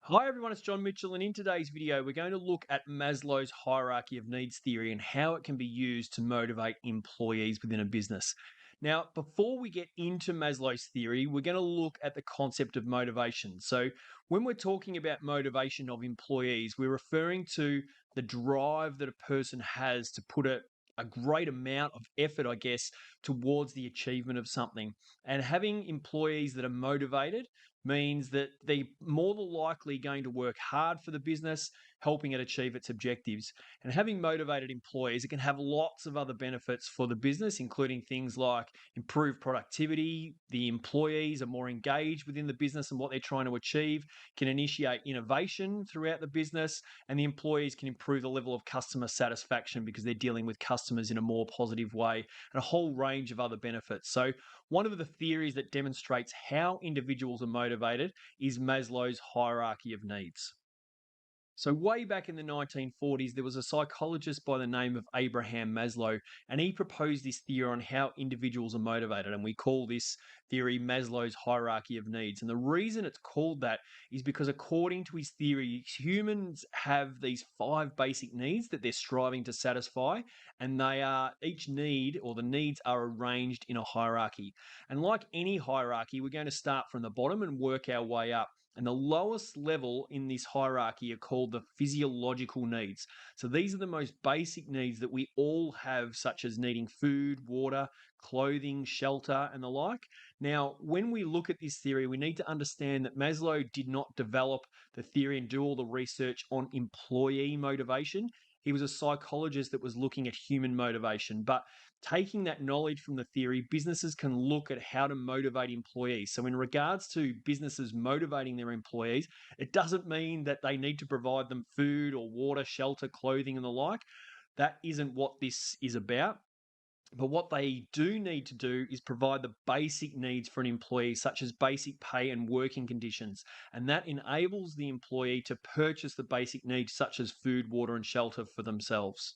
Hi everyone, it's John Mitchell, and in today's video, we're going to look at Maslow's hierarchy of needs theory and how it can be used to motivate employees within a business. Now, before we get into Maslow's theory, we're going to look at the concept of motivation. So, when we're talking about motivation of employees, we're referring to the drive that a person has to put a great amount of effort, I guess, towards the achievement of something. And having employees that are motivated means that they're more than likely going to work hard for the business, helping it achieve its objectives. And having motivated employees, it can have lots of other benefits for the business, including things like improved productivity. The employees are more engaged within the business and what they're trying to achieve, can initiate innovation throughout the business, and the employees can improve the level of customer satisfaction because they're dealing with customers in a more positive way, and a whole range of other benefits. So, one of the theories that demonstrates how individuals are motivated is Maslow's hierarchy of needs. So, way back in the 1940s, there was a psychologist by the name of Abraham Maslow, and he proposed this theory on how individuals are motivated. And we call this theory Maslow's hierarchy of needs. And the reason it's called that is because, according to his theory, humans have these five basic needs that they're striving to satisfy, and they are each need or the needs are arranged in a hierarchy. And like any hierarchy, we're going to start from the bottom and work our way up. And the lowest level in this hierarchy are called the physiological needs. So these are the most basic needs that we all have, such as needing food, water, clothing, shelter, and the like. Now, when we look at this theory, we need to understand that Maslow did not develop the theory and do all the research on employee motivation. He was a psychologist that was looking at human motivation. But taking that knowledge from the theory, businesses can look at how to motivate employees. So, in regards to businesses motivating their employees, it doesn't mean that they need to provide them food or water, shelter, clothing, and the like. That isn't what this is about. But what they do need to do is provide the basic needs for an employee, such as basic pay and working conditions. And that enables the employee to purchase the basic needs, such as food, water, and shelter for themselves.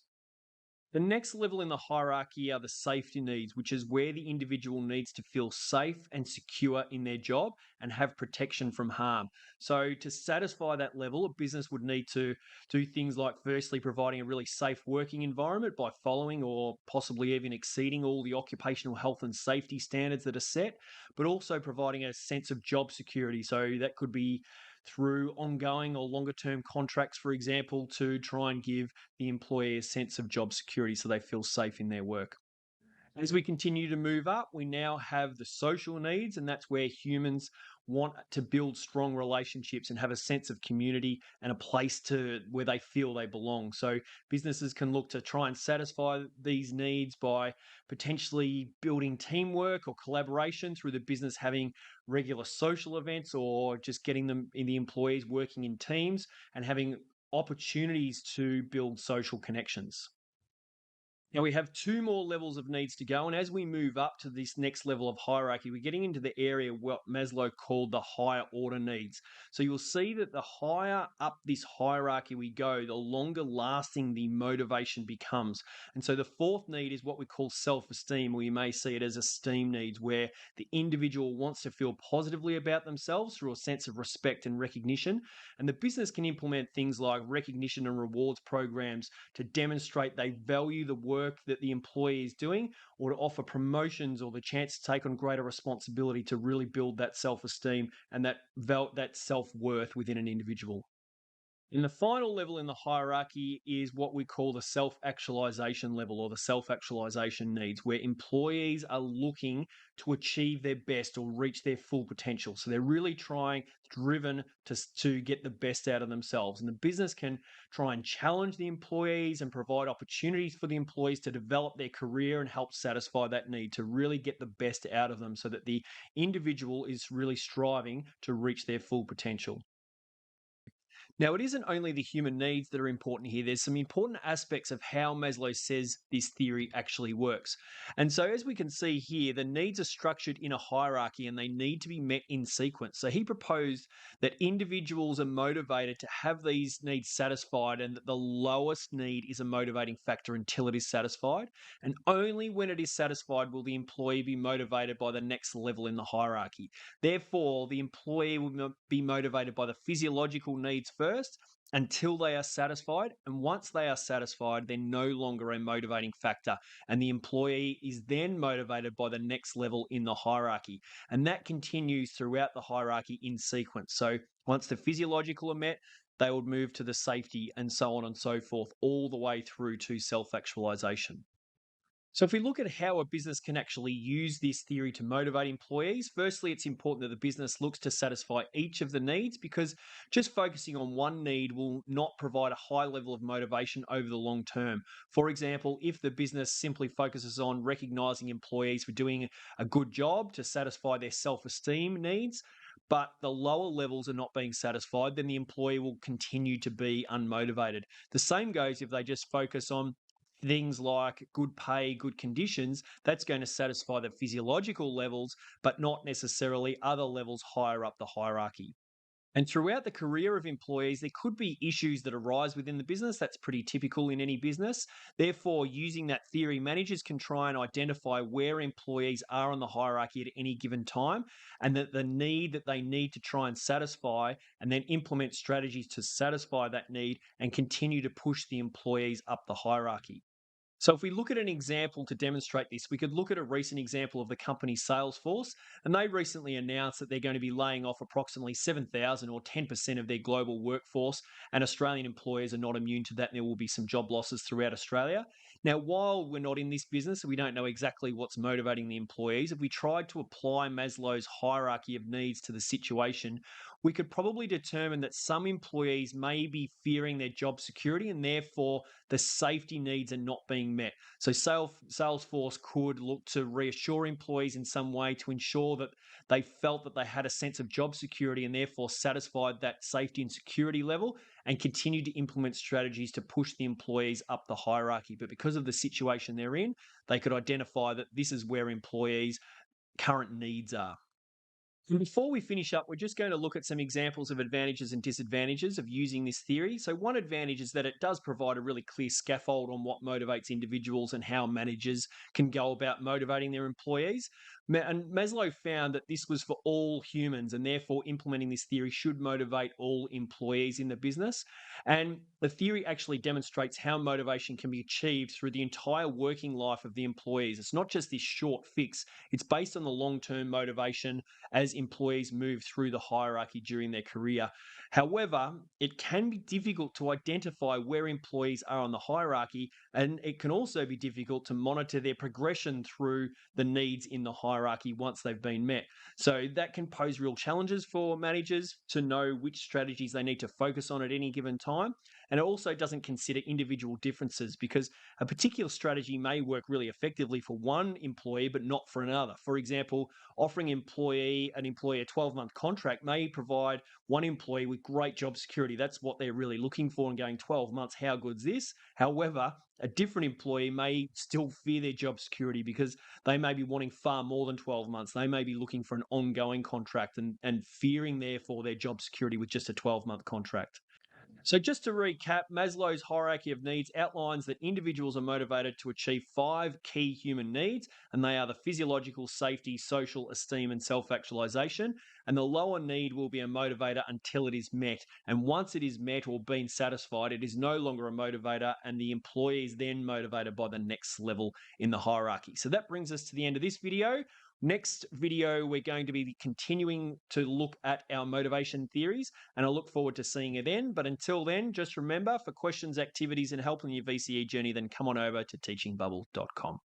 The next level in the hierarchy are the safety needs, which is where the individual needs to feel safe and secure in their job and have protection from harm. So, to satisfy that level, a business would need to do things like, firstly, providing a really safe working environment by following or possibly even exceeding all the occupational health and safety standards that are set, but also providing a sense of job security. So, that could be through ongoing or longer term contracts, for example, to try and give the employee a sense of job security so they feel safe in their work. As we continue to move up, we now have the social needs, and that's where humans want to build strong relationships and have a sense of community and a place to where they feel they belong. So businesses can look to try and satisfy these needs by potentially building teamwork or collaboration through the business having regular social events, or just getting them in the employees working in teams and having opportunities to build social connections. Now we have two more levels of needs to go. And as we move up to this next level of hierarchy, we're getting into the area what Maslow called the higher order needs. So you'll see that the higher up this hierarchy we go, the longer lasting the motivation becomes. And so the fourth need is what we call self esteem, or you may see it as esteem needs, where the individual wants to feel positively about themselves through a sense of respect and recognition. And the business can implement things like recognition and rewards programs to demonstrate they value the work that the employee is doing, or to offer promotions or the chance to take on greater responsibility to really build that self-esteem and that self-worth within an individual. And the final level in the hierarchy is what we call the self actualization level, or the self actualization needs, where employees are looking to achieve their best or reach their full potential. So they're really trying, driven to get the best out of themselves. And the business can try and challenge the employees and provide opportunities for the employees to develop their career and help satisfy that need to really get the best out of them so that the individual is really striving to reach their full potential. Now, it isn't only the human needs that are important here. There's some important aspects of how Maslow says this theory actually works. And so, as we can see here, the needs are structured in a hierarchy and they need to be met in sequence. So, he proposed that individuals are motivated to have these needs satisfied and that the lowest need is a motivating factor until it is satisfied. And only when it is satisfied will the employee be motivated by the next level in the hierarchy. Therefore, the employee will be motivated by the physiological needs first until they are satisfied. And once they are satisfied, they're no longer a motivating factor. And the employee is then motivated by the next level in the hierarchy. And that continues throughout the hierarchy in sequence. So once the physiological are met, they would move to the safety and so on and so forth, all the way through to self actualization. So, if we look at how a business can actually use this theory to motivate employees, firstly, it's important that the business looks to satisfy each of the needs because just focusing on one need will not provide a high level of motivation over the long term. For example, if the business simply focuses on recognizing employees for doing a good job to satisfy their self esteem needs, but the lower levels are not being satisfied, then the employee will continue to be unmotivated. The same goes if they just focus on things like good pay, good conditions, that's going to satisfy the physiological levels, but not necessarily other levels higher up the hierarchy. And throughout the career of employees, there could be issues that arise within the business. That's pretty typical in any business. Therefore, using that theory, managers can try and identify where employees are on the hierarchy at any given time and that the need that they need to try and satisfy, and then implement strategies to satisfy that need and continue to push the employees up the hierarchy. So, if we look at an example to demonstrate this, we could look at a recent example of the company Salesforce, and they recently announced that they're going to be laying off approximately 7,000 or 10% of their global workforce, and Australian employers are not immune to that, and there will be some job losses throughout Australia. Now, while we're not in this business, we don't know exactly what's motivating the employees. If we tried to apply Maslow's hierarchy of needs to the situation, we could probably determine that some employees may be fearing their job security and therefore the safety needs are not being met. So Salesforce could look to reassure employees in some way to ensure that they felt that they had a sense of job security and therefore satisfied that safety and security level and continue to implement strategies to push the employees up the hierarchy. But because of the situation they're in, they could identify that this is where employees' current needs are. And before we finish up, we're just going to look at some examples of advantages and disadvantages of using this theory. So, one advantage is that it does provide a really clear scaffold on what motivates individuals and how managers can go about motivating their employees. And Maslow found that this was for all humans, and therefore implementing this theory should motivate all employees in the business. And the theory actually demonstrates how motivation can be achieved through the entire working life of the employees. It's not just this short fix, it's based on the long term motivation as employees move through the hierarchy during their career. However, it can be difficult to identify where employees are on the hierarchy, and it can also be difficult to monitor their progression through the needs in the hierarchy once they've been met. So, that can pose real challenges for managers to know which strategies they need to focus on at any given time. And it also doesn't consider individual differences because a particular strategy may work really effectively for one employee, but not for another. For example, offering an employee a 12-month contract may provide one employee with great job security. That's what they're really looking for and going 12 months, how good's this? However, a different employee may still fear their job security because they may be wanting far more than 12 months. They may be looking for an ongoing contract and fearing, therefore, their job security with just a 12-month contract. So, just to recap, Maslow's hierarchy of needs outlines that individuals are motivated to achieve five key human needs, and they are the physiological, safety, social, esteem, and self actualization. And the lower need will be a motivator until it is met. And once it is met or been satisfied, it is no longer a motivator, and the employee is then motivated by the next level in the hierarchy. So, that brings us to the end of this video. Next video, we're going to be continuing to look at our motivation theories, and I look forward to seeing you then. But until then, just remember, for questions, activities, and help in your VCE journey, then come on over to teachingbubble.com.